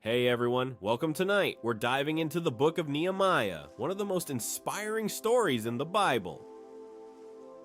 Hey everyone, welcome tonight. We're diving into the book of Nehemiah, one of the most inspiring stories in the Bible.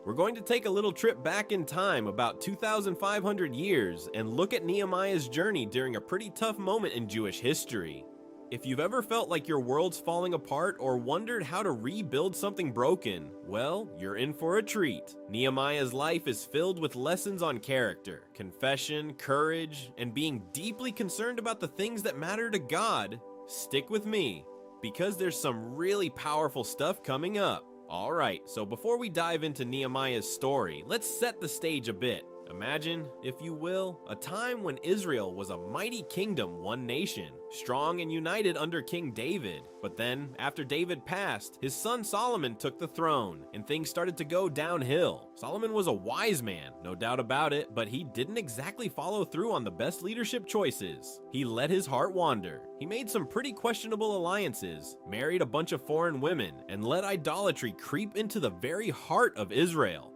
We're going to take a little trip back in time about 2,500 years and look at Nehemiah's journey during a pretty tough moment in Jewish history. If you've ever felt like your world's falling apart or wondered how to rebuild something broken, well, you're in for a treat. Nehemiah's life is filled with lessons on character, confession, courage, and being deeply concerned about the things that matter to God. Stick with me, because there's some really powerful stuff coming up. Alright, so before we dive into Nehemiah's story, let's set the stage a bit. Imagine, if you will, a time when Israel was a mighty kingdom, one nation, strong and united under King David. But then, after David passed, his son Solomon took the throne, and things started to go downhill. Solomon was a wise man, no doubt about it, but he didn't exactly follow through on the best leadership choices. He let his heart wander. He made some pretty questionable alliances, married a bunch of foreign women, and let idolatry creep into the very heart of Israel.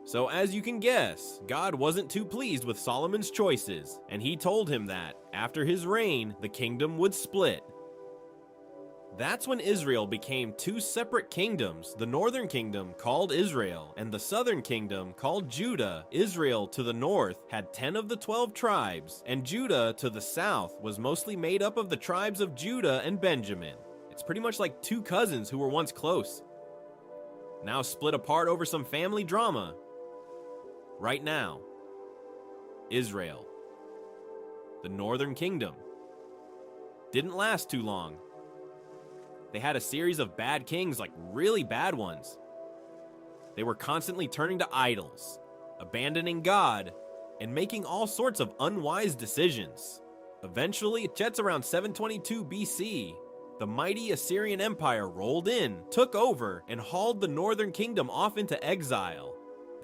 So as you can guess, God wasn't too pleased with Solomon's choices, and he told him that, after his reign, the kingdom would split. That's when Israel became two separate kingdoms, the northern kingdom called Israel, and the southern kingdom called Judah. Israel to the north had 10 of the 12 tribes, and Judah to the south was mostly made up of the tribes of Judah and Benjamin. It's pretty much like two cousins who were once close, now split apart over some family drama. Right now, Israel, the northern kingdom, didn't last too long. They had a series of bad kings, like really bad ones. They were constantly turning to idols, abandoning God, and making all sorts of unwise decisions. Eventually, just around 722 BC, the mighty Assyrian Empire rolled in, took over, and hauled the northern kingdom off into exile.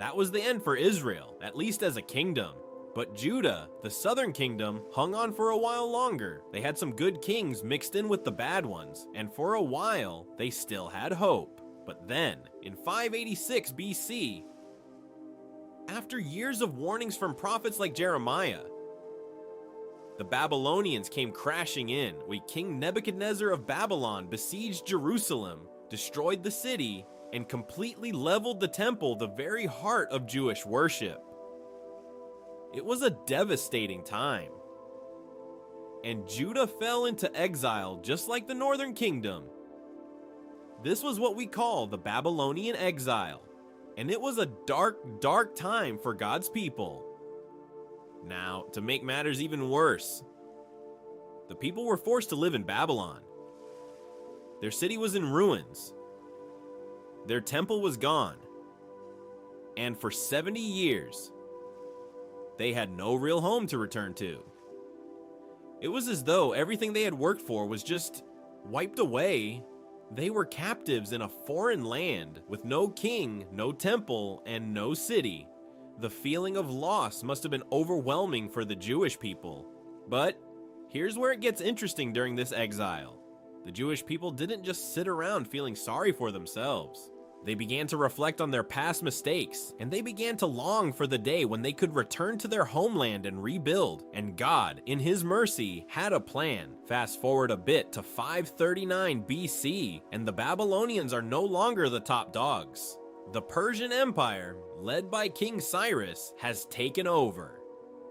That was the end for Israel, at least as a kingdom. But Judah, the southern kingdom, hung on for a while longer. They had some good kings mixed in with the bad ones, and for a while, they still had hope. But then, in 586 BC, after years of warnings from prophets like Jeremiah, the Babylonians came crashing in when King Nebuchadnezzar of Babylon besieged Jerusalem, destroyed the city, and completely leveled the temple, the very heart of Jewish worship. It was a devastating time. And Judah fell into exile just like the northern kingdom. This was what we call the Babylonian exile, and it was a dark, dark time for God's people. Now, to make matters even worse, the people were forced to live in Babylon. Their city was in ruins. Their temple was gone, and for 70 years, they had no real home to return to. It was as though everything they had worked for was just wiped away. They were captives in a foreign land with no king, no temple, and no city. The feeling of loss must have been overwhelming for the Jewish people. But here's where it gets interesting during this exile. The Jewish people didn't just sit around feeling sorry for themselves. They began to reflect on their past mistakes, and they began to long for the day when they could return to their homeland and rebuild. And God, in His mercy, had a plan. Fast forward a bit to 539 BC, and the Babylonians are no longer the top dogs. The Persian Empire, led by King Cyrus, has taken over.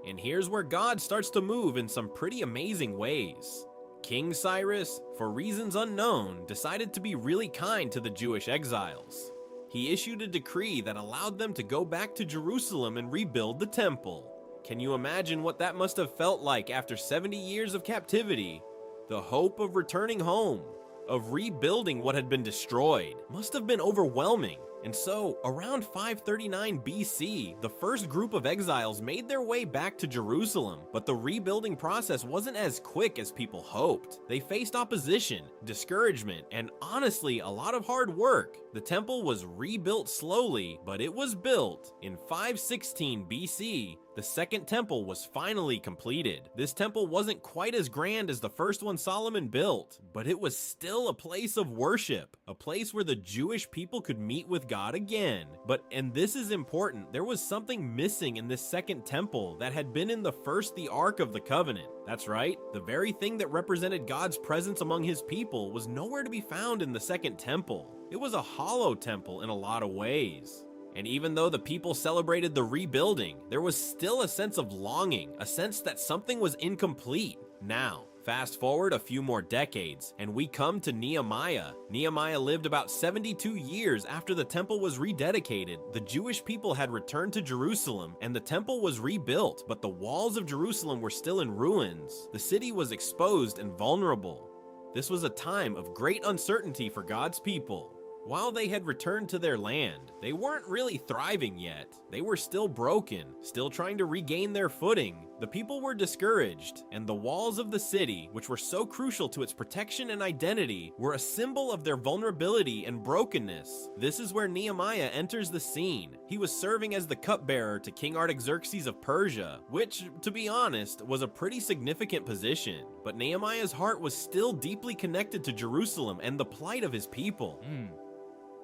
And here's where God starts to move in some pretty amazing ways. King Cyrus, for reasons unknown, decided to be really kind to the Jewish exiles. He issued a decree that allowed them to go back to Jerusalem and rebuild the temple. Can you imagine what that must have felt like after 70 years of captivity? The hope of returning home, of rebuilding what had been destroyed, must have been overwhelming. And so, around 539 BC, the first group of exiles made their way back to Jerusalem, but the rebuilding process wasn't as quick as people hoped. They faced opposition, discouragement, and honestly, a lot of hard work. The temple was rebuilt slowly, but it was built. In 516 BC, The second temple was finally completed. This temple wasn't quite as grand as the first one Solomon built, but it was still a place of worship, a place where the Jewish people could meet with God again. And this is important, there was something missing in this second temple that had been in the first, the Ark of the Covenant. That's right, the very thing that represented God's presence among his people was nowhere to be found in the second temple. It was a hollow temple in a lot of ways. And even though the people celebrated the rebuilding, there was still a sense of longing, a sense that something was incomplete. Now, fast forward a few more decades, and we come to Nehemiah. Nehemiah lived about 72 years after the temple was rededicated. The Jewish people had returned to Jerusalem, and the temple was rebuilt, but the walls of Jerusalem were still in ruins. The city was exposed and vulnerable. This was a time of great uncertainty for God's people. While they had returned to their land, they weren't really thriving yet. They were still broken, still trying to regain their footing. The people were discouraged, and the walls of the city, which were so crucial to its protection and identity, were a symbol of their vulnerability and brokenness. This is where Nehemiah enters the scene. He was serving as the cupbearer to King Artaxerxes of Persia, which, to be honest, was a pretty significant position. But Nehemiah's heart was still deeply connected to Jerusalem and the plight of his people.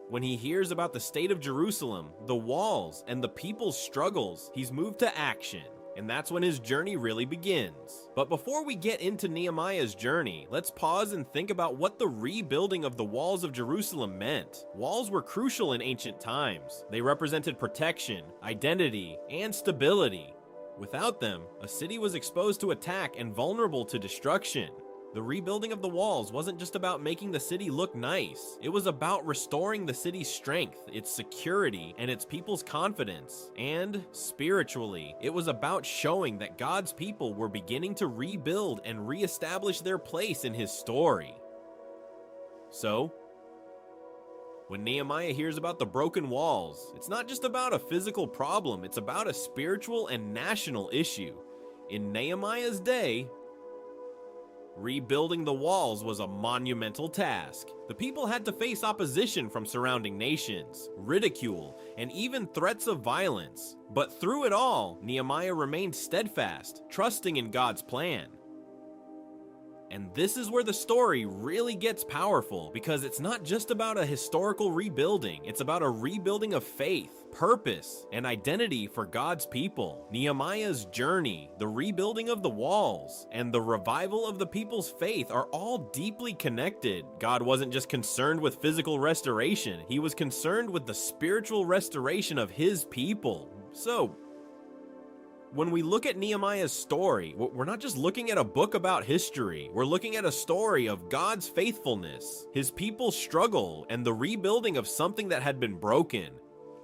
When he hears about the state of Jerusalem, the walls, and the people's struggles, he's moved to action. And that's when his journey really begins. But before we get into Nehemiah's journey, let's pause and think about what the rebuilding of the walls of Jerusalem meant. Walls were crucial in ancient times. They represented protection, identity, and stability. Without them, a city was exposed to attack and vulnerable to destruction. The rebuilding of the walls wasn't just about making the city look nice. It was about restoring the city's strength, its security, and its people's confidence. And spiritually, it was about showing that God's people were beginning to rebuild and reestablish their place in his story. So, when Nehemiah hears about the broken walls, it's not just about a physical problem, it's about a spiritual and national issue. In Nehemiah's day, rebuilding the walls was a monumental task. The people had to face opposition from surrounding nations, ridicule, and even threats of violence. But through it all, Nehemiah remained steadfast, trusting in God's plan. And this is where the story really gets powerful, because it's not just about a historical rebuilding, it's about a rebuilding of faith, purpose, and identity for God's people. Nehemiah's journey, the rebuilding of the walls, and the revival of the people's faith are all deeply connected. God wasn't just concerned with physical restoration, he was concerned with the spiritual restoration of his people. So, when we look at Nehemiah's story, we're not just looking at a book about history. We're looking at a story of God's faithfulness, his people's struggle, and the rebuilding of something that had been broken.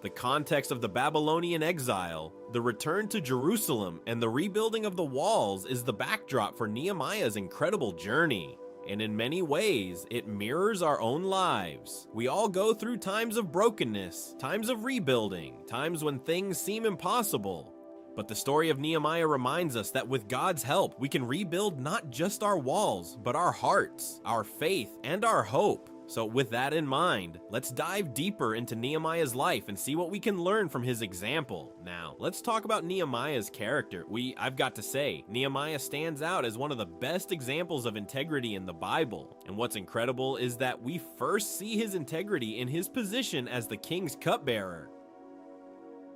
The context of the Babylonian exile, the return to Jerusalem, and the rebuilding of the walls is the backdrop for Nehemiah's incredible journey. And in many ways, it mirrors our own lives. We all go through times of brokenness, times of rebuilding, times when things seem impossible. But the story of Nehemiah reminds us that with God's help, we can rebuild not just our walls, but our hearts, our faith, and our hope. So with that in mind, let's dive deeper into Nehemiah's life and see what we can learn from his example. Now, let's talk about Nehemiah's character. I've got to say, Nehemiah stands out as one of the best examples of integrity in the Bible. And what's incredible is that we first see his integrity in his position as the king's cupbearer.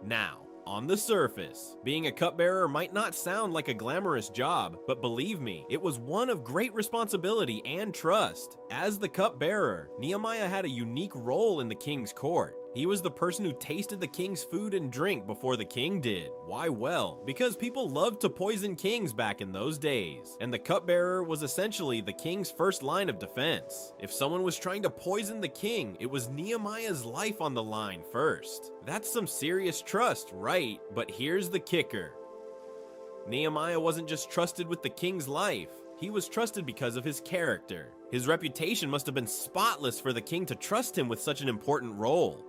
Now, on the surface, being a cupbearer might not sound like a glamorous job, but believe me, it was one of great responsibility and trust. As the cupbearer, Nehemiah had a unique role in the king's court. He was the person who tasted the king's food and drink before the king did. Why? Well, because people loved to poison kings back in those days, and the cupbearer was essentially the king's first line of defense. If someone was trying to poison the king, it was Nehemiah's life on the line first. That's some serious trust, right? But here's the kicker. Nehemiah wasn't just trusted with the king's life. He was trusted because of his character. His reputation must have been spotless for the king to trust him with such an important role.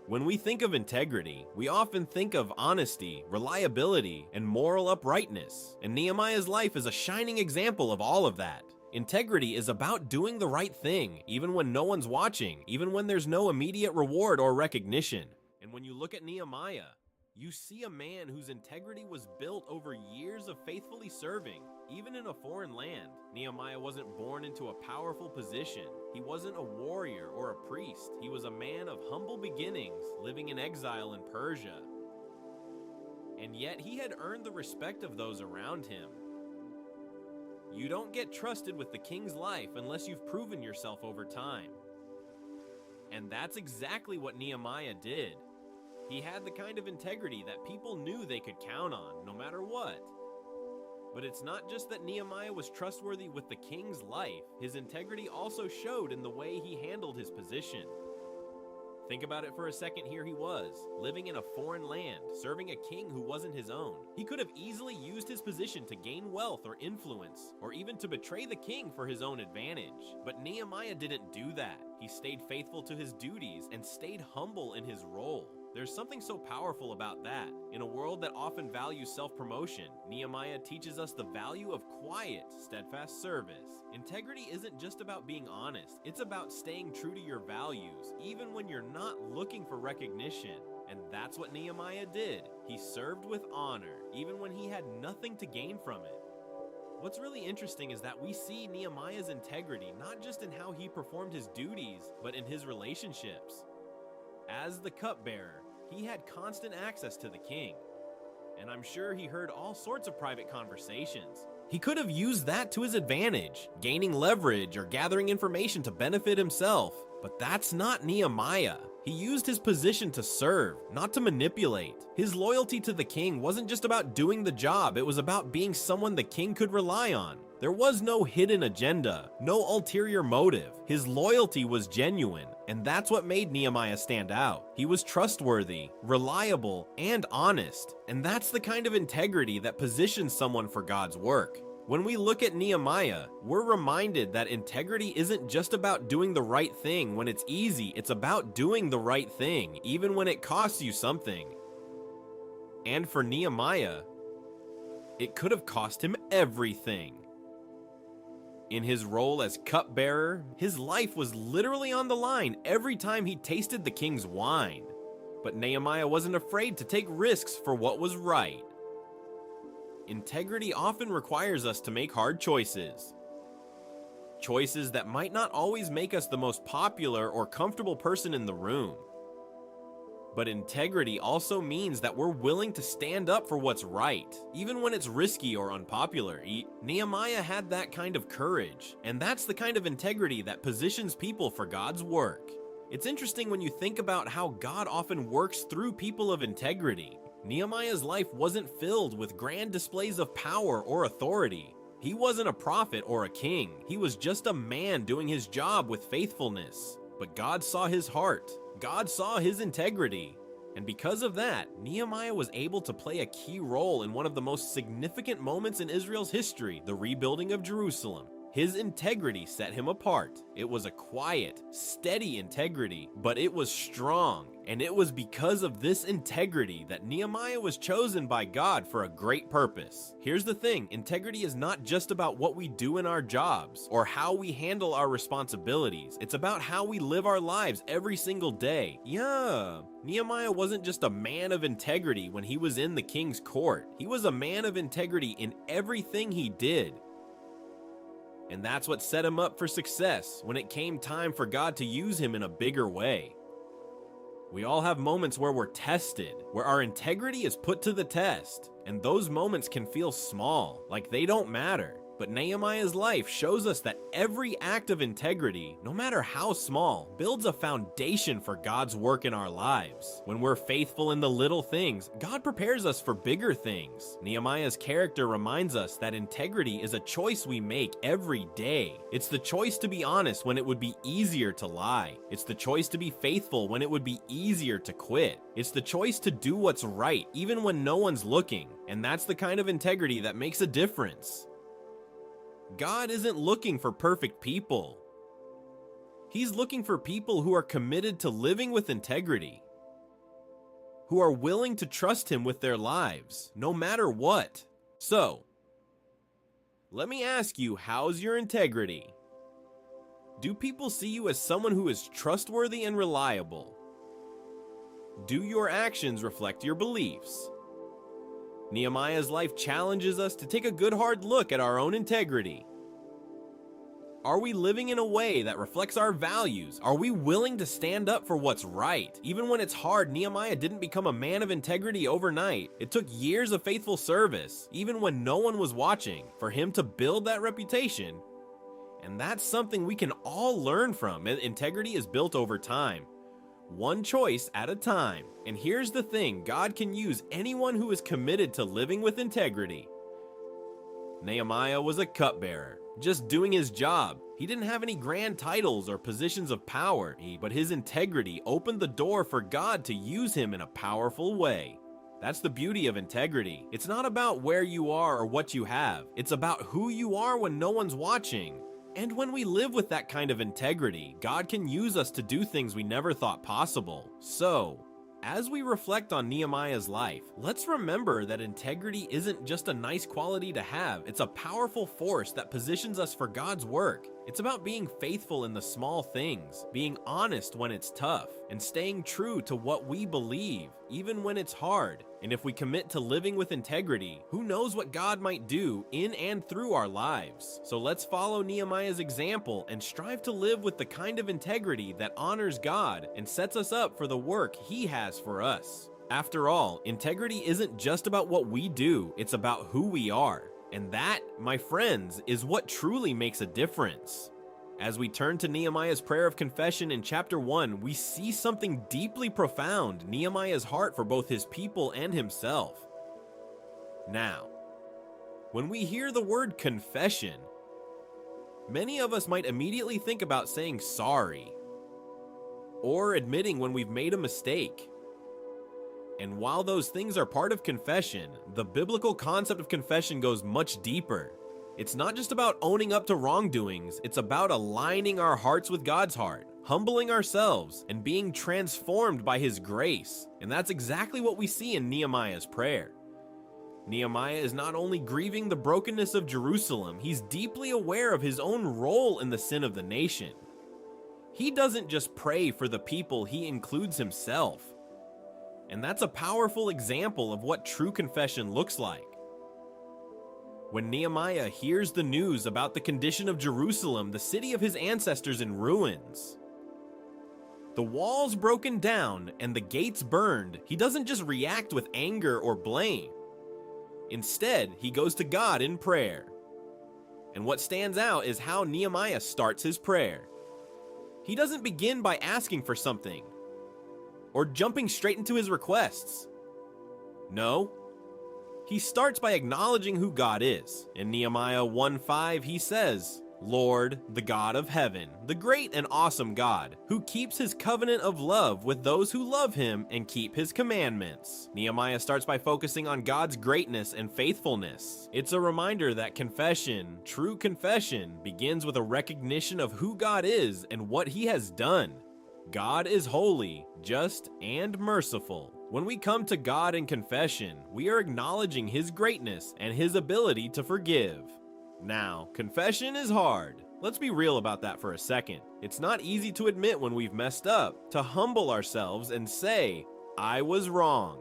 When we think of integrity, we often think of honesty, reliability, and moral uprightness, and Nehemiah's life is a shining example of all of that. Integrity is about doing the right thing, even when no one's watching, even when there's no immediate reward or recognition. And when you look at Nehemiah, You see a man whose integrity was built over years of faithfully serving, even in a foreign land. Nehemiah wasn't born into a powerful position. He wasn't a warrior or a priest. He was a man of humble beginnings, living in exile in Persia. And yet he had earned the respect of those around him. You don't get trusted with the king's life unless you've proven yourself over time. And that's exactly what Nehemiah did. He had the kind of integrity that people knew they could count on, no matter what. But it's not just that Nehemiah was trustworthy with the king's life. His integrity also showed in the way he handled his position. Think about it for a second. Here he was, living in a foreign land, serving a king who wasn't his own. He could have easily used his position to gain wealth or influence, or even to betray the king for his own advantage. But Nehemiah didn't do that. He stayed faithful to his duties and stayed humble in his role. There's something so powerful about that. In a world that often values self-promotion, Nehemiah teaches us the value of quiet, steadfast service. Integrity isn't just about being honest. It's about staying true to your values, even when you're not looking for recognition. And that's what Nehemiah did. He served with honor, even when he had nothing to gain from it. What's really interesting is that we see Nehemiah's integrity not just in how he performed his duties, but in his relationships. As the cupbearer, he had constant access to the king, and I'm sure he heard all sorts of private conversations. He could have used that to his advantage, gaining leverage or gathering information to benefit himself, but that's not Nehemiah. He used his position to serve, not to manipulate. His loyalty to the king wasn't just about doing the job, it was about being someone the king could rely on. There was no hidden agenda, no ulterior motive. His loyalty was genuine, and that's what made Nehemiah stand out. He was trustworthy, reliable, and honest, and that's the kind of integrity that positions someone for God's work. When we look at Nehemiah, we're reminded that integrity isn't just about doing the right thing when it's easy, it's about doing the right thing, even when it costs you something. And for Nehemiah, it could have cost him everything. In his role as cupbearer, his life was literally on the line every time he tasted the king's wine. But Nehemiah wasn't afraid to take risks for what was right. Integrity often requires us to make hard choices. Choices that might not always make us the most popular or comfortable person in the room. But integrity also means that we're willing to stand up for what's right, even when it's risky or unpopular. Nehemiah had that kind of courage, and that's the kind of integrity that positions people for God's work. It's interesting when you think about how God often works through people of integrity. Nehemiah's life wasn't filled with grand displays of power or authority. He wasn't a prophet or a king. He was just a man doing his job with faithfulness. But God saw his heart. God saw his integrity. And because of that, Nehemiah was able to play a key role in one of the most significant moments in Israel's history, the rebuilding of Jerusalem. His integrity set him apart. It was a quiet, steady integrity, but it was strong. And it was because of this integrity that Nehemiah was chosen by God for a great purpose. Here's the thing, integrity is not just about what we do in our jobs or how we handle our responsibilities. It's about how we live our lives every single day. Yeah, Nehemiah wasn't just a man of integrity when he was in the king's court. He was a man of integrity in everything he did. And that's what set him up for success when it came time for God to use him in a bigger way. We all have moments where we're tested, where our integrity is put to the test, and those moments can feel small, like they don't matter. But Nehemiah's life shows us that every act of integrity, no matter how small, builds a foundation for God's work in our lives. When we're faithful in the little things, God prepares us for bigger things. Nehemiah's character reminds us that integrity is a choice we make every day. It's the choice to be honest when it would be easier to lie. It's the choice to be faithful when it would be easier to quit. It's the choice to do what's right, even when no one's looking. And that's the kind of integrity that makes a difference. God isn't looking for perfect people. He's looking for people who are committed to living with integrity, who are willing to trust Him with their lives, no matter what. So, let me ask you, how's your integrity? Do people see you as someone who is trustworthy and reliable? Do your actions reflect your beliefs? Nehemiah's life challenges us to take a good hard look at our own integrity. Are we living in a way that reflects our values? Are we willing to stand up for what's right? Even when it's hard, Nehemiah didn't become a man of integrity overnight. It took years of faithful service, even when no one was watching, for him to build that reputation. And that's something we can all learn from. Integrity is built over time, one choice at a time. And here's the thing, God can use anyone who is committed to living with integrity. Nehemiah was a cupbearer, just doing his job. He didn't have any grand titles or positions of power, but his integrity opened the door for God to use him in a powerful way. That's the beauty of integrity. It's not about where you are or what you have. It's about who you are when no one's watching. And when we live with that kind of integrity, God can use us to do things we never thought possible. So, as we reflect on Nehemiah's life, let's remember that integrity isn't just a nice quality to have, it's a powerful force that positions us for God's work. It's about being faithful in the small things, being honest when it's tough, and staying true to what we believe, even when it's hard. And if we commit to living with integrity, who knows what God might do in and through our lives. So let's follow Nehemiah's example and strive to live with the kind of integrity that honors God and sets us up for the work He has for us. After all, integrity isn't just about what we do, it's about who we are. And that, my friends, is what truly makes a difference. As we turn to Nehemiah's prayer of confession in chapter 1, we see something deeply profound, Nehemiah's heart for both his people and himself. Now, when we hear the word confession, many of us might immediately think about saying sorry, or admitting when we've made a mistake. And while those things are part of confession, the biblical concept of confession goes much deeper. It's not just about owning up to wrongdoings, it's about aligning our hearts with God's heart, humbling ourselves, and being transformed by His grace. And that's exactly what we see in Nehemiah's prayer. Nehemiah is not only grieving the brokenness of Jerusalem, he's deeply aware of his own role in the sin of the nation. He doesn't just pray for the people, he includes himself. And that's a powerful example of what true confession looks like. When Nehemiah hears the news about the condition of Jerusalem, the city of his ancestors in ruins, the walls broken down and the gates burned, he doesn't just react with anger or blame. Instead, he goes to God in prayer. And what stands out is how Nehemiah starts his prayer. He doesn't begin by asking for something or jumping straight into his requests. No, he starts by acknowledging who God is. In Nehemiah 1:5, he says, "Lord, the God of heaven, the great and awesome God, who keeps his covenant of love with those who love him and keep his commandments." Nehemiah starts by focusing on God's greatness and faithfulness. It's a reminder that confession, true confession, begins with a recognition of who God is and what he has done. God is holy, just, and merciful. When we come to God in confession, we are acknowledging his greatness and his ability to forgive. Now, confession is hard. Let's be real about that for a second. It's not easy to admit when we've messed up, to humble ourselves and say, "I was wrong."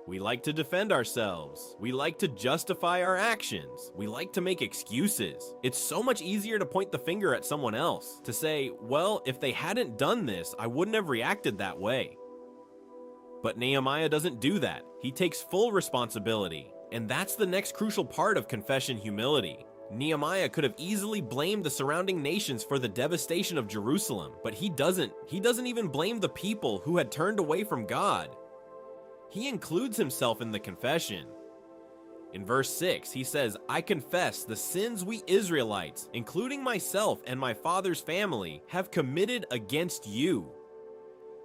We like to defend ourselves. We like to justify our actions. We like to make excuses. It's so much easier to point the finger at someone else, to say, well, if they hadn't done this, I wouldn't have reacted that way. But Nehemiah doesn't do that. He takes full responsibility. And that's the next crucial part of confession humility. Nehemiah could have easily blamed the surrounding nations for the devastation of Jerusalem, but he doesn't. He doesn't even blame the people who had turned away from God. He includes himself in the confession. In verse 6, he says, "I confess the sins we Israelites, including myself and my father's family, have committed against you."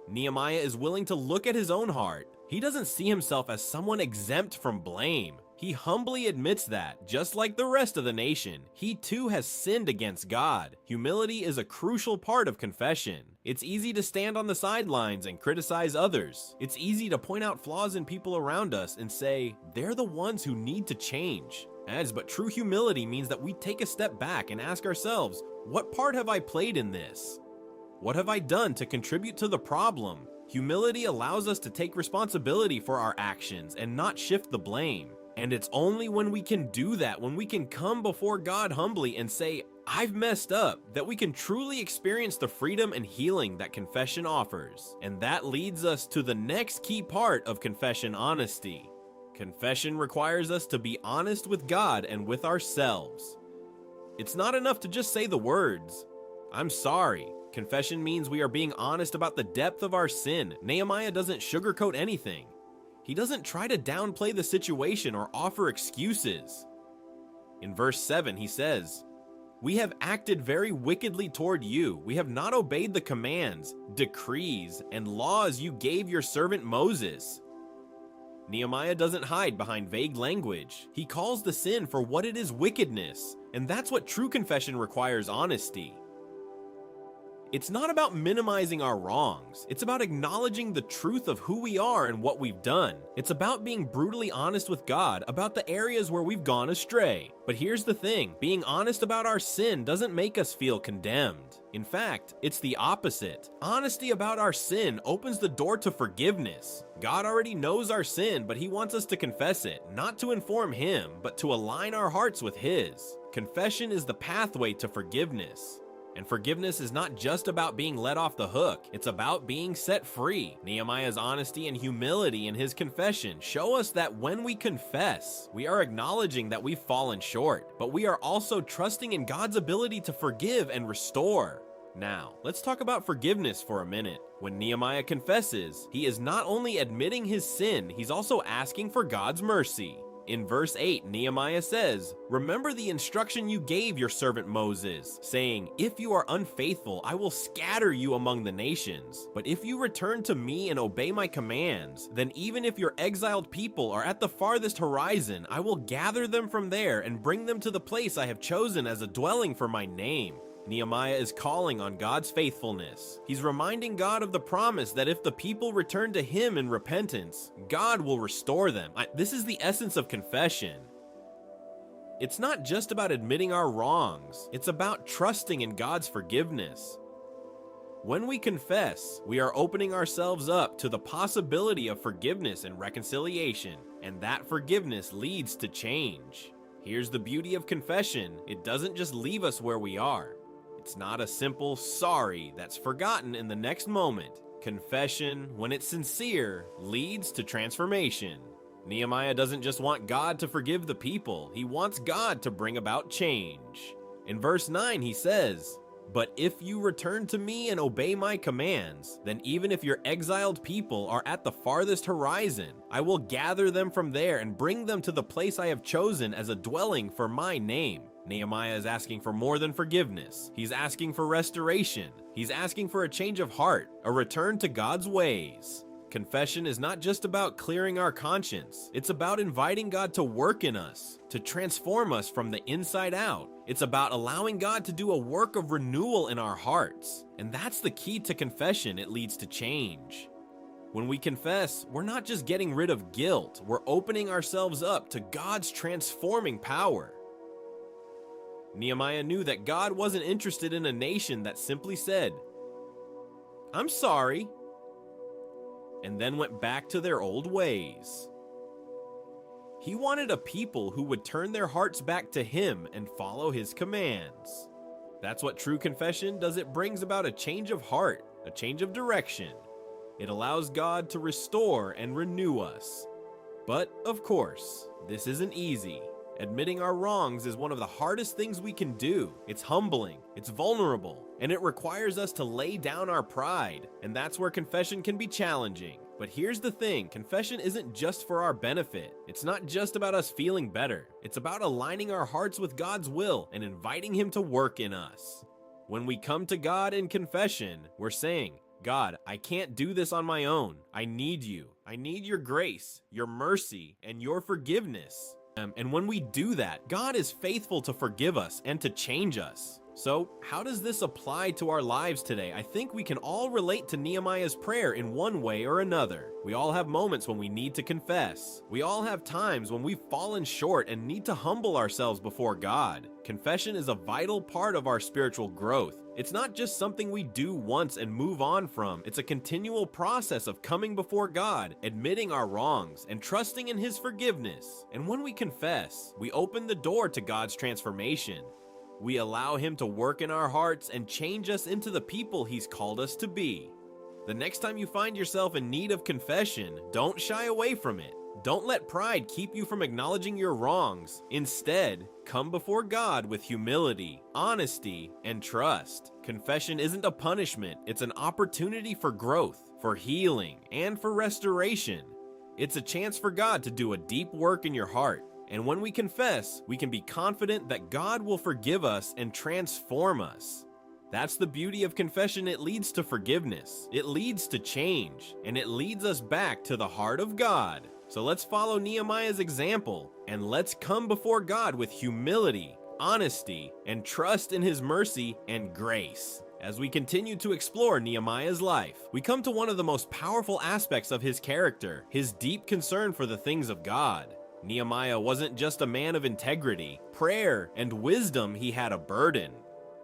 Nehemiah is willing to look at his own heart. He doesn't see himself as someone exempt from blame. He humbly admits that, just like the rest of the nation, he too has sinned against God. Humility is a crucial part of confession. It's easy to stand on the sidelines and criticize others. It's easy to point out flaws in people around us and say, they're the ones who need to change. But true humility means that we take a step back and ask ourselves, what part have I played in this? What have I done to contribute to the problem? Humility allows us to take responsibility for our actions and not shift the blame. And it's only when we can do that, when we can come before God humbly and say, I've messed up, that we can truly experience the freedom and healing that confession offers. And that leads us to the next key part of confession honesty. Confession requires us to be honest with God and with ourselves. It's not enough to just say the words, I'm sorry. Confession means we are being honest about the depth of our sin. Nehemiah doesn't sugarcoat anything. He doesn't try to downplay the situation or offer excuses. In verse 7, he says, We have acted very wickedly toward you. We have not obeyed the commands, decrees, and laws you gave your servant Moses. Nehemiah doesn't hide behind vague language. He calls the sin for what it is, wickedness, and that's what true confession requires: honesty. It's not about minimizing our wrongs. It's about acknowledging the truth of who we are and what we've done. It's about being brutally honest with God about the areas where we've gone astray. But here's the thing, being honest about our sin doesn't make us feel condemned. In fact, it's the opposite. Honesty about our sin opens the door to forgiveness. God already knows our sin, but he wants us to confess it, not to inform him, but to align our hearts with his. Confession is the pathway to forgiveness. And forgiveness is not just about being let off the hook, it's about being set free. Nehemiah's honesty and humility in his confession show us that when we confess, we are acknowledging that we've fallen short, but we are also trusting in God's ability to forgive and restore. Now, let's talk about forgiveness for a minute. When Nehemiah confesses, he is not only admitting his sin, he's also asking for God's mercy. In verse 8, Nehemiah says, Remember the instruction you gave your servant Moses, saying, If you are unfaithful, I will scatter you among the nations. But if you return to me and obey my commands, then even if your exiled people are at the farthest horizon, I will gather them from there and bring them to the place I have chosen as a dwelling for my name. Nehemiah is calling on God's faithfulness. He's reminding God of the promise that if the people return to him in repentance, God will restore them. This is the essence of confession. It's not just about admitting our wrongs, it's about trusting in God's forgiveness. When we confess, we are opening ourselves up to the possibility of forgiveness and reconciliation, and that forgiveness leads to change. Here's the beauty of confession: it doesn't just leave us where we are. It's not a simple sorry that's forgotten in the next moment. Confession, when it's sincere, leads to transformation. Nehemiah doesn't just want God to forgive the people, he wants God to bring about change. In verse 9, he says, But if you return to me and obey my commands, then even if your exiled people are at the farthest horizon, I will gather them from there and bring them to the place I have chosen as a dwelling for my name. Nehemiah is asking for more than forgiveness. He's asking for restoration. He's asking for a change of heart, a return to God's ways. Confession is not just about clearing our conscience. It's about inviting God to work in us, to transform us from the inside out. It's about allowing God to do a work of renewal in our hearts. And that's the key to confession. It leads to change. When we confess, we're not just getting rid of guilt. We're opening ourselves up to God's transforming power. Nehemiah knew that God wasn't interested in a nation that simply said, I'm sorry, and then went back to their old ways. He wanted a people who would turn their hearts back to him and follow his commands. That's what true confession does. It brings about a change of heart, a change of direction. It allows God to restore and renew us. But, of course, this isn't easy. Admitting our wrongs is one of the hardest things we can do. It's humbling, it's vulnerable, and it requires us to lay down our pride. And that's where confession can be challenging. But here's the thing, confession isn't just for our benefit. It's not just about us feeling better. It's about aligning our hearts with God's will and inviting him to work in us. When we come to God in confession, we're saying, God, I can't do this on my own. I need you. I need your grace, your mercy, and your forgiveness. And when we do that, God is faithful to forgive us and to change us. So, how does this apply to our lives today? I think we can all relate to Nehemiah's prayer in one way or another. We all have moments when we need to confess. We all have times when we've fallen short and need to humble ourselves before God. Confession is a vital part of our spiritual growth. It's not just something we do once and move on from. It's a continual process of coming before God, admitting our wrongs, and trusting in His forgiveness. And when we confess, we open the door to God's transformation. We allow Him to work in our hearts and change us into the people He's called us to be. The next time you find yourself in need of confession, don't shy away from it. Don't let pride keep you from acknowledging your wrongs. Instead, come before God with humility, honesty, and trust. Confession isn't a punishment, it's an opportunity for growth, for healing, and for restoration. It's a chance for God to do a deep work in your heart. And when we confess, we can be confident that God will forgive us and transform us. That's the beauty of confession. It leads to forgiveness, it leads to change, and it leads us back to the heart of God. So let's follow Nehemiah's example, and let's come before God with humility, honesty, and trust in His mercy and grace. As we continue to explore Nehemiah's life, we come to one of the most powerful aspects of his character, his deep concern for the things of God. Nehemiah wasn't just a man of integrity, prayer, and wisdom. He had a burden.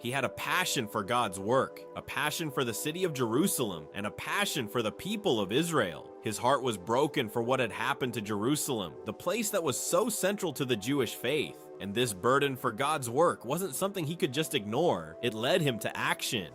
He had a passion for God's work, a passion for the city of Jerusalem, and a passion for the people of Israel. His heart was broken for what had happened to Jerusalem, the place that was so central to the Jewish faith. And this burden for God's work wasn't something he could just ignore. It led him to action.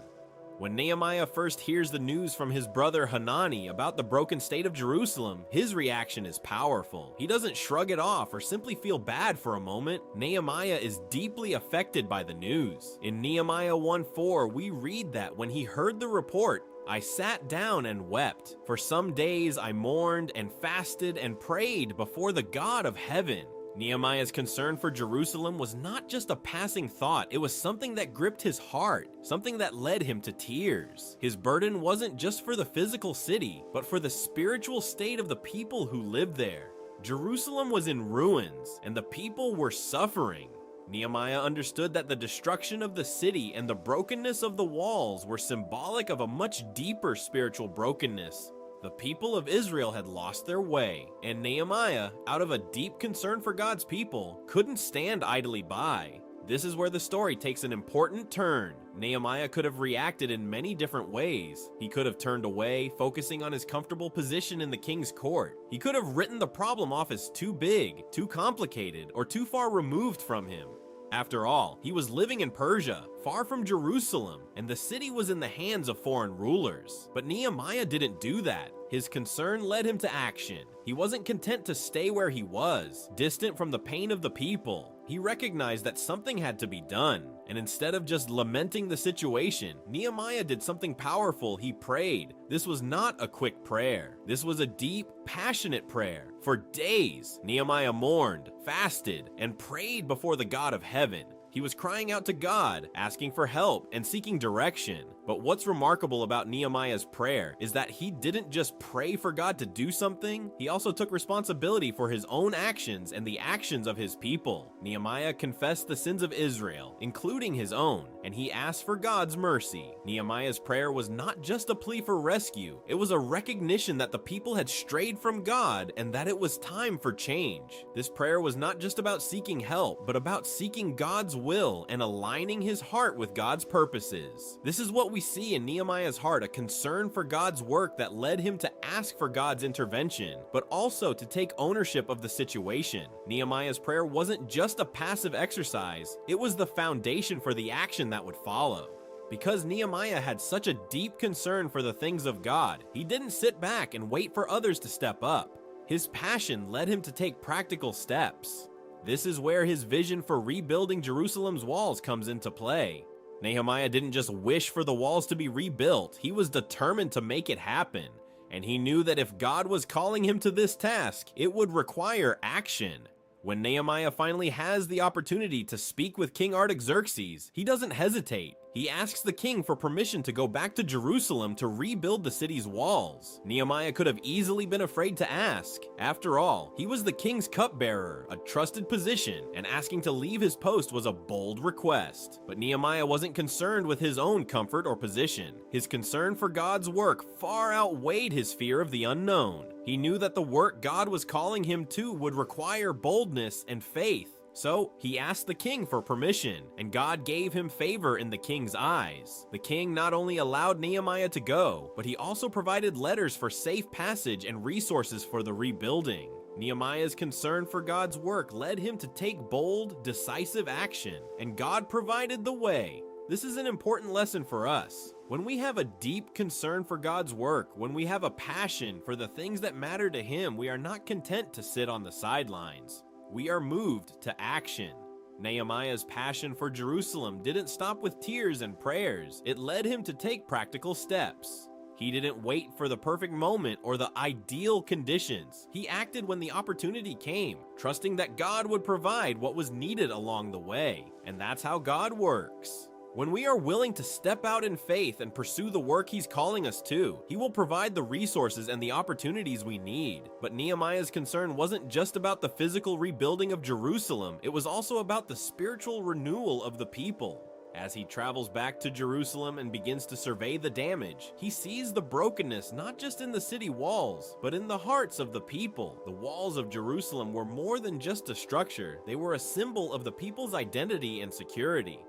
When Nehemiah first hears the news from his brother Hanani about the broken state of Jerusalem, his reaction is powerful. He doesn't shrug it off or simply feel bad for a moment. Nehemiah is deeply affected by the news. In Nehemiah 1:4, we read that when he heard the report, I sat down and wept. For some days I mourned and fasted and prayed before the God of heaven. Nehemiah's concern for Jerusalem was not just a passing thought, it was something that gripped his heart, something that led him to tears. His burden wasn't just for the physical city, but for the spiritual state of the people who lived there. Jerusalem was in ruins, and the people were suffering. Nehemiah understood that the destruction of the city and the brokenness of the walls were symbolic of a much deeper spiritual brokenness. The people of Israel had lost their way, and Nehemiah, out of a deep concern for God's people, couldn't stand idly by. This is where the story takes an important turn. Nehemiah could have reacted in many different ways. He could have turned away, focusing on his comfortable position in the king's court. He could have written the problem off as too big, too complicated, or too far removed from him. After all, he was living in Persia, far from Jerusalem, and the city was in the hands of foreign rulers. But Nehemiah didn't do that. His concern led him to action. He wasn't content to stay where he was, distant from the pain of the people. He recognized that something had to be done, and instead of just lamenting the situation, Nehemiah did something powerful. He prayed. This was not a quick prayer. This was a deep, passionate prayer. For days, Nehemiah mourned, fasted, and prayed before the God of heaven. He was crying out to God, asking for help and seeking direction. But what's remarkable about Nehemiah's prayer is that he didn't just pray for God to do something, he also took responsibility for his own actions and the actions of his people. Nehemiah confessed the sins of Israel, including his own, and he asked for God's mercy. Nehemiah's prayer was not just a plea for rescue, it was a recognition that the people had strayed from God and that it was time for change. This prayer was not just about seeking help, but about seeking God's will and aligning his heart with God's purposes. This is what we see in Nehemiah's heart, a concern for God's work that led him to ask for God's intervention, but also to take ownership of the situation. Nehemiah's prayer wasn't just a passive exercise, it was the foundation for the action that would follow. Because Nehemiah had such a deep concern for the things of God, he didn't sit back and wait for others to step up. His passion led him to take practical steps. This is where his vision for rebuilding Jerusalem's walls comes into play. Nehemiah didn't just wish for the walls to be rebuilt, he was determined to make it happen. And he knew that if God was calling him to this task, it would require action. When Nehemiah finally has the opportunity to speak with King Artaxerxes, he doesn't hesitate. He asks the king for permission to go back to Jerusalem to rebuild the city's walls. Nehemiah could have easily been afraid to ask. After all, he was the king's cupbearer, a trusted position, and asking to leave his post was a bold request. But Nehemiah wasn't concerned with his own comfort or position. His concern for God's work far outweighed his fear of the unknown. He knew that the work God was calling him to would require boldness and faith. So he asked the king for permission, and God gave him favor in the king's eyes. The king not only allowed Nehemiah to go, but he also provided letters for safe passage and resources for the rebuilding. Nehemiah's concern for God's work led him to take bold, decisive action, and God provided the way. This is an important lesson for us. When we have a deep concern for God's work, when we have a passion for the things that matter to Him, we are not content to sit on the sidelines. We are moved to action. Nehemiah's passion for Jerusalem didn't stop with tears and prayers. It led him to take practical steps. He didn't wait for the perfect moment or the ideal conditions. He acted when the opportunity came, trusting that God would provide what was needed along the way. And that's how God works. When we are willing to step out in faith and pursue the work He's calling us to, He will provide the resources and the opportunities we need. But Nehemiah's concern wasn't just about the physical rebuilding of Jerusalem, it was also about the spiritual renewal of the people. As he travels back to Jerusalem and begins to survey the damage, he sees the brokenness not just in the city walls, but in the hearts of the people. The walls of Jerusalem were more than just a structure, they were a symbol of the people's identity and security.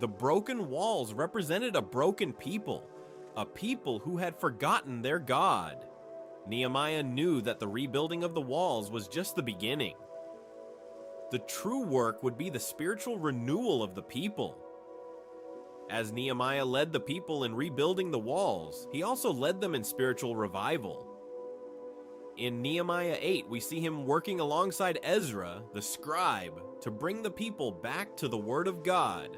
The broken walls represented a broken people, a people who had forgotten their God. Nehemiah knew that the rebuilding of the walls was just the beginning. The true work would be the spiritual renewal of the people. As Nehemiah led the people in rebuilding the walls, he also led them in spiritual revival. In Nehemiah 8, we see him working alongside Ezra, the scribe, to bring the people back to the Word of God.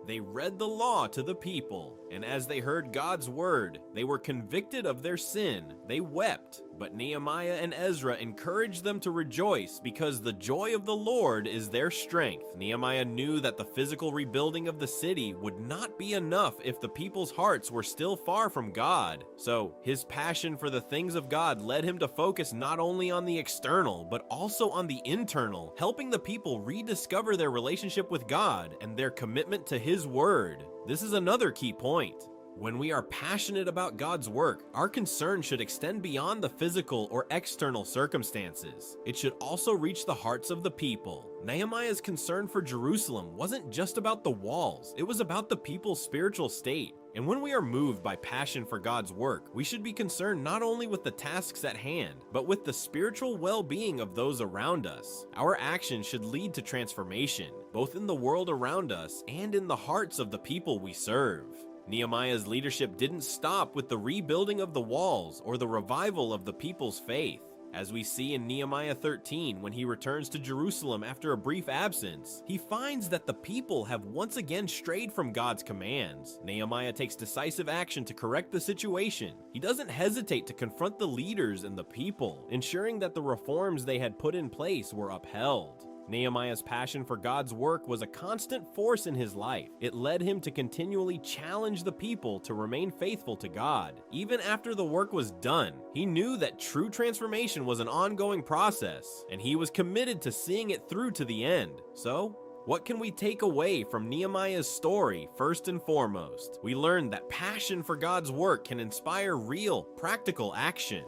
They read the law to the people, and as they heard God's word, they were convicted of their sin. They wept, but Nehemiah and Ezra encouraged them to rejoice because the joy of the Lord is their strength. Nehemiah knew that the physical rebuilding of the city would not be enough if the people's hearts were still far from God. So his passion for the things of God led him to focus not only on the external, but also on the internal, helping the people rediscover their relationship with God and their commitment to His word. This is another key point. When we are passionate about God's work, our concern should extend beyond the physical or external circumstances. It should also reach the hearts of the people. Nehemiah's concern for Jerusalem wasn't just about the walls, it was about the people's spiritual state. And when we are moved by passion for God's work, we should be concerned not only with the tasks at hand, but with the spiritual well-being of those around us. Our actions should lead to transformation, both in the world around us and in the hearts of the people we serve. Nehemiah's leadership didn't stop with the rebuilding of the walls or the revival of the people's faith. As we see in Nehemiah 13, when he returns to Jerusalem after a brief absence, he finds that the people have once again strayed from God's commands. Nehemiah takes decisive action to correct the situation. He doesn't hesitate to confront the leaders and the people, ensuring that the reforms they had put in place were upheld. Nehemiah's passion for God's work was a constant force in his life. It led him to continually challenge the people to remain faithful to God. Even after the work was done, he knew that true transformation was an ongoing process, and he was committed to seeing it through to the end. So, what can we take away from Nehemiah's story? First and foremost, we learned that passion for God's work can inspire real, practical action.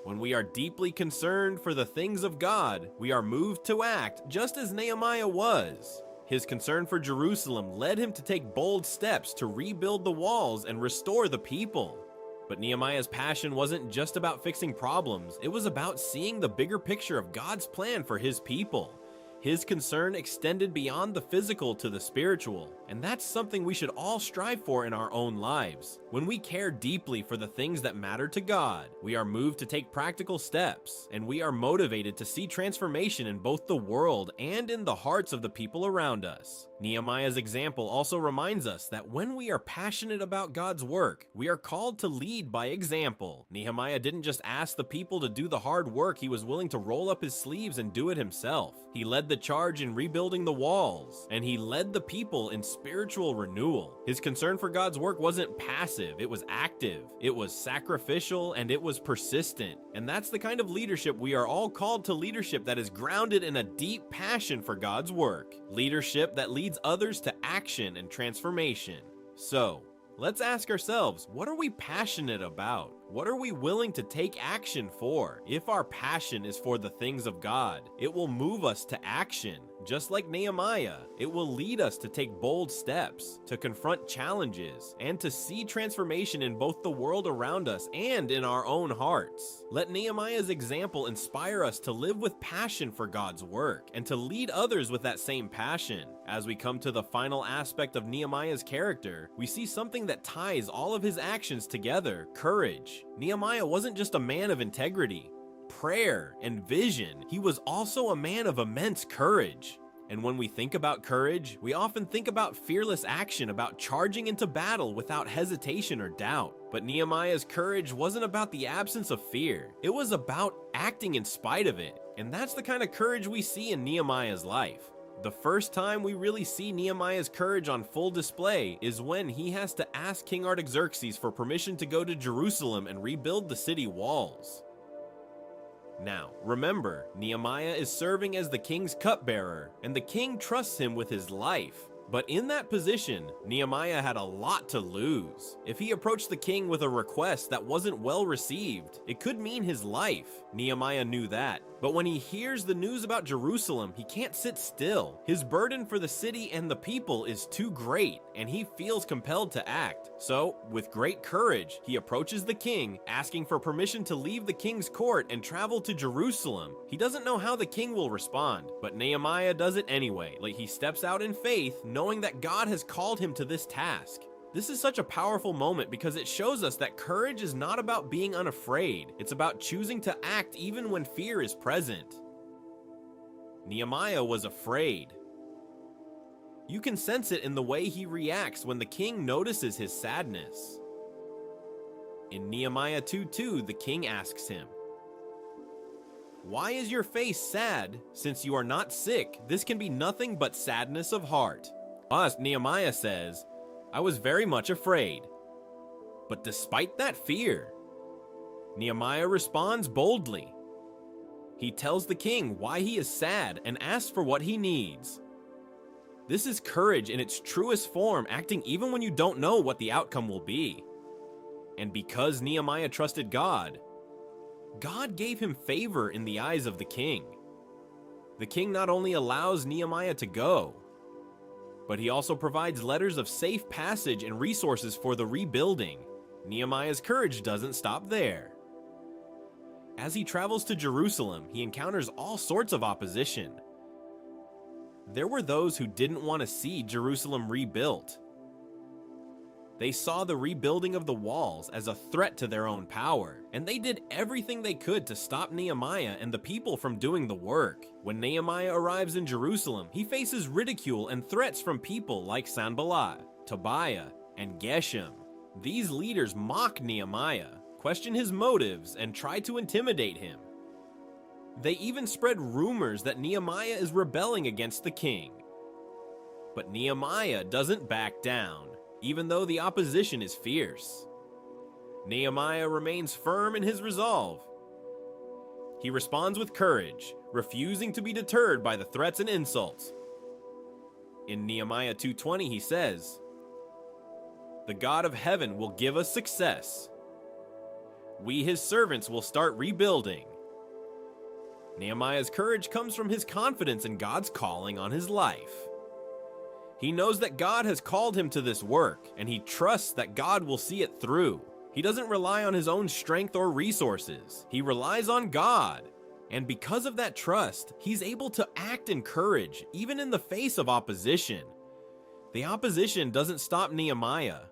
When we are deeply concerned for the things of God, we are moved to act just as Nehemiah was. His concern for Jerusalem led him to take bold steps to rebuild the walls and restore the people. But Nehemiah's passion wasn't just about fixing problems, it was about seeing the bigger picture of God's plan for His people. His concern extended beyond the physical to the spiritual, and that's something we should all strive for in our own lives. When we care deeply for the things that matter to God, we are moved to take practical steps, and we are motivated to see transformation in both the world and in the hearts of the people around us. Nehemiah's example also reminds us that when we are passionate about God's work, we are called to lead by example. Nehemiah didn't just ask the people to do the hard work, he was willing to roll up his sleeves and do it himself. He led the the charge in rebuilding the walls, and he led the people in spiritual renewal. His concern for God's work wasn't passive, it was active, it was sacrificial, and it was persistent. And that's the kind of leadership we are all called to, leadership that is grounded in a deep passion for God's work, leadership that leads others to action and transformation. So, let's ask ourselves, what are we passionate about? What are we willing to take action for? If our passion is for the things of God, it will move us to action. Just like Nehemiah, it will lead us to take bold steps, to confront challenges, and to see transformation in both the world around us and in our own hearts. Let Nehemiah's example inspire us to live with passion for God's work and to lead others with that same passion. As we come to the final aspect of Nehemiah's character, we see something that ties all of his actions together: courage. Nehemiah wasn't just a man of integrity, prayer, and vision. He was also a man of immense courage. And when we think about courage, we often think about fearless action, about charging into battle without hesitation or doubt. But Nehemiah's courage wasn't about the absence of fear. It was about acting in spite of it. And that's the kind of courage we see in Nehemiah's life. The first time we really see Nehemiah's courage on full display is when he has to ask King Artaxerxes for permission to go to Jerusalem and rebuild the city walls. Now, remember, Nehemiah is serving as the king's cupbearer, and the king trusts him with his life. But in that position, Nehemiah had a lot to lose. If he approached the king with a request that wasn't well received, it could mean his life. Nehemiah knew that. But when he hears the news about Jerusalem, he can't sit still. His burden for the city and the people is too great, and he feels compelled to act. So, with great courage, he approaches the king, asking for permission to leave the king's court and travel to Jerusalem. He doesn't know how the king will respond, but Nehemiah does it anyway. Like, he steps out in faith, knowing that God has called him to this task. This is such a powerful moment because it shows us that courage is not about being unafraid. It's about choosing to act even when fear is present. Nehemiah was afraid. You can sense it in the way he reacts when the king notices his sadness. In Nehemiah 2:2, the king asks him, "Why is your face sad? Since you are not sick, this can be nothing but sadness of heart." Nehemiah says, "I was very much afraid." But despite that fear, Nehemiah responds boldly. He tells the king why he is sad and asks for what he needs. This is courage in its truest form, acting even when you don't know what the outcome will be. And because Nehemiah trusted God, God gave him favor in the eyes of the king. The king not only allows Nehemiah to go, but he also provides letters of safe passage and resources for the rebuilding. Nehemiah's courage doesn't stop there. As he travels to Jerusalem, he encounters all sorts of opposition. There were those who didn't want to see Jerusalem rebuilt. They saw the rebuilding of the walls as a threat to their own power, and they did everything they could to stop Nehemiah and the people from doing the work. When Nehemiah arrives in Jerusalem, he faces ridicule and threats from people like Sanballat, Tobiah, and Geshem. These leaders mock Nehemiah, question his motives, and try to intimidate him. They even spread rumors that Nehemiah is rebelling against the king. But Nehemiah doesn't back down, even though the opposition is fierce. Nehemiah remains firm in his resolve. He responds with courage, refusing to be deterred by the threats and insults. In Nehemiah 2:20 he says, "The God of heaven will give us success. We, his servants, will start rebuilding." Nehemiah's courage comes from his confidence in God's calling on his life. He knows that God has called him to this work, and he trusts that God will see it through. He doesn't rely on his own strength or resources. He relies on God. And because of that trust, he's able to act in courage, even in the face of opposition. The opposition doesn't stop Nehemiah,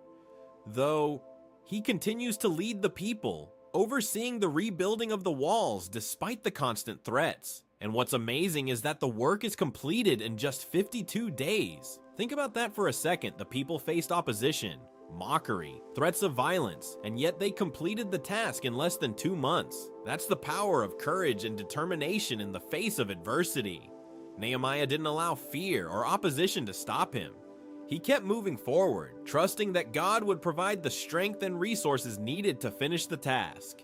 though he continues to lead the people, overseeing the rebuilding of the walls despite the constant threats. And what's amazing is that the work is completed in just 52 days. Think about that for a second. The people faced opposition, mockery, threats of violence, and yet they completed the task in less than 2 months. That's the power of courage and determination in the face of adversity. Nehemiah didn't allow fear or opposition to stop him. He kept moving forward, trusting that God would provide the strength and resources needed to finish the task.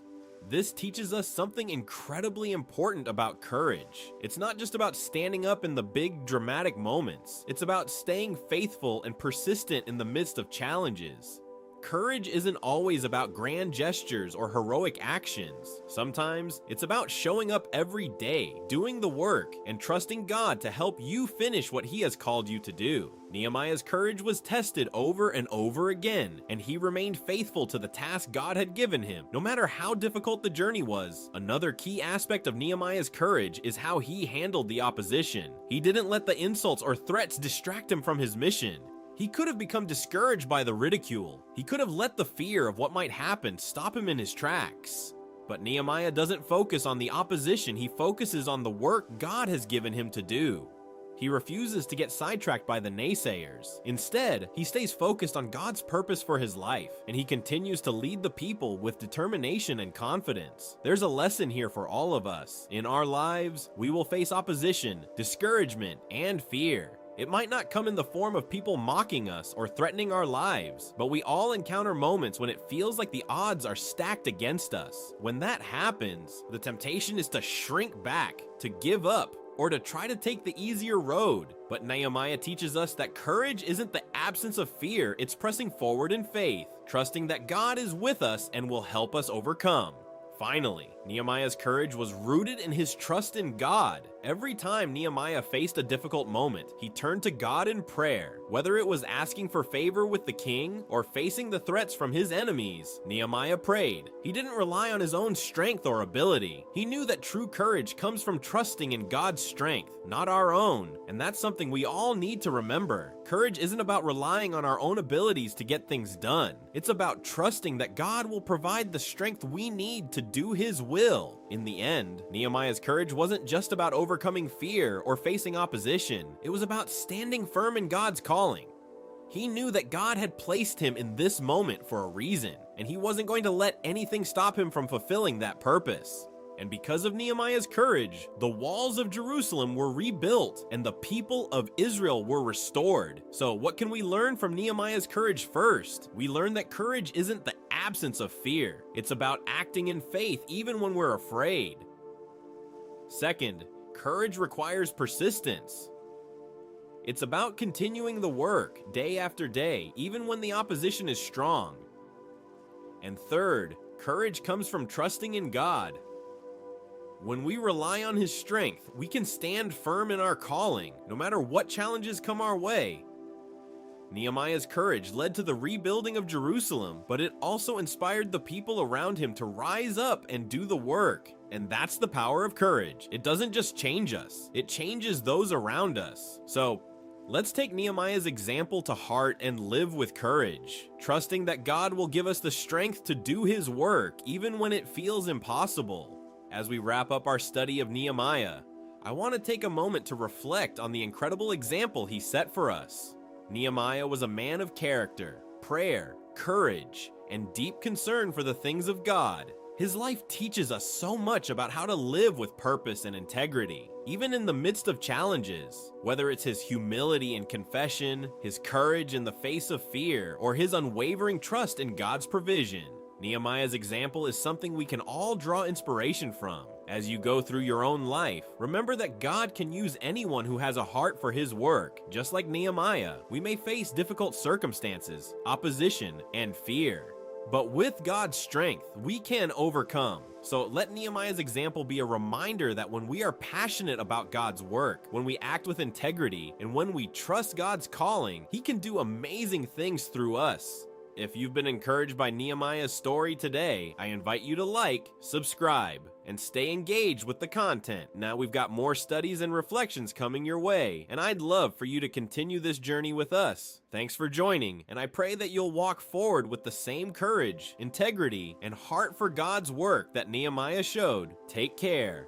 This teaches us something incredibly important about courage. It's not just about standing up in the big dramatic moments. It's about staying faithful and persistent in the midst of challenges. Courage isn't always about grand gestures or heroic actions. Sometimes it's about showing up every day, doing the work, and trusting God to help you finish what He has called you to do. Nehemiah's courage was tested over and over again, and he remained faithful to the task God had given him, no matter how difficult the journey was. Another key aspect of Nehemiah's courage is how he handled the opposition. He didn't let the insults or threats distract him from his mission. He could have become discouraged by the ridicule. He could have let the fear of what might happen stop him in his tracks. But Nehemiah doesn't focus on the opposition, he focuses on the work God has given him to do. He refuses to get sidetracked by the naysayers. Instead, he stays focused on God's purpose for his life, and he continues to lead the people with determination and confidence. There's a lesson here for all of us. In our lives, we will face opposition, discouragement, and fear. It might not come in the form of people mocking us or threatening our lives, but we all encounter moments when it feels like the odds are stacked against us. When that happens, the temptation is to shrink back, to give up, or to try to take the easier road. But Nehemiah teaches us that courage isn't the absence of fear, it's pressing forward in faith, trusting that God is with us and will help us overcome. Finally, Nehemiah's courage was rooted in his trust in God. Every time Nehemiah faced a difficult moment, he turned to God in prayer. Whether it was asking for favor with the king or facing the threats from his enemies, Nehemiah prayed. He didn't rely on his own strength or ability. He knew that true courage comes from trusting in God's strength, not our own. And that's something we all need to remember. Courage isn't about relying on our own abilities to get things done. It's about trusting that God will provide the strength we need to do His will. In the end, Nehemiah's courage wasn't just about overcoming fear or facing opposition. It was about standing firm in God's calling. He knew that God had placed him in this moment for a reason, and he wasn't going to let anything stop him from fulfilling that purpose. And because of Nehemiah's courage, the walls of Jerusalem were rebuilt and the people of Israel were restored. So what can we learn from Nehemiah's courage first? We learn that courage isn't the absence of fear. It's about acting in faith even when we're afraid. Second, courage requires persistence. It's about continuing the work day after day, even when the opposition is strong. And third, courage comes from trusting in God. When we rely on His strength, we can stand firm in our calling, no matter what challenges come our way. Nehemiah's courage led to the rebuilding of Jerusalem, but it also inspired the people around him to rise up and do the work. And that's the power of courage. It doesn't just change us, it changes those around us. So, let's take Nehemiah's example to heart and live with courage, trusting that God will give us the strength to do His work, even when it feels impossible. As we wrap up our study of Nehemiah, I want to take a moment to reflect on the incredible example he set for us. Nehemiah was a man of character, prayer, courage, and deep concern for the things of God. His life teaches us so much about how to live with purpose and integrity, even in the midst of challenges. Whether it's his humility in confession, his courage in the face of fear, or his unwavering trust in God's provision, Nehemiah's example is something we can all draw inspiration from. As you go through your own life, remember that God can use anyone who has a heart for His work. Just like Nehemiah, we may face difficult circumstances, opposition, and fear. But with God's strength, we can overcome. So let Nehemiah's example be a reminder that when we are passionate about God's work, when we act with integrity, and when we trust God's calling, He can do amazing things through us. If you've been encouraged by Nehemiah's story today, I invite you to like, subscribe, and stay engaged with the content. Now we've got more studies and reflections coming your way, and I'd love for you to continue this journey with us. Thanks for joining, and I pray that you'll walk forward with the same courage, integrity, and heart for God's work that Nehemiah showed. Take care.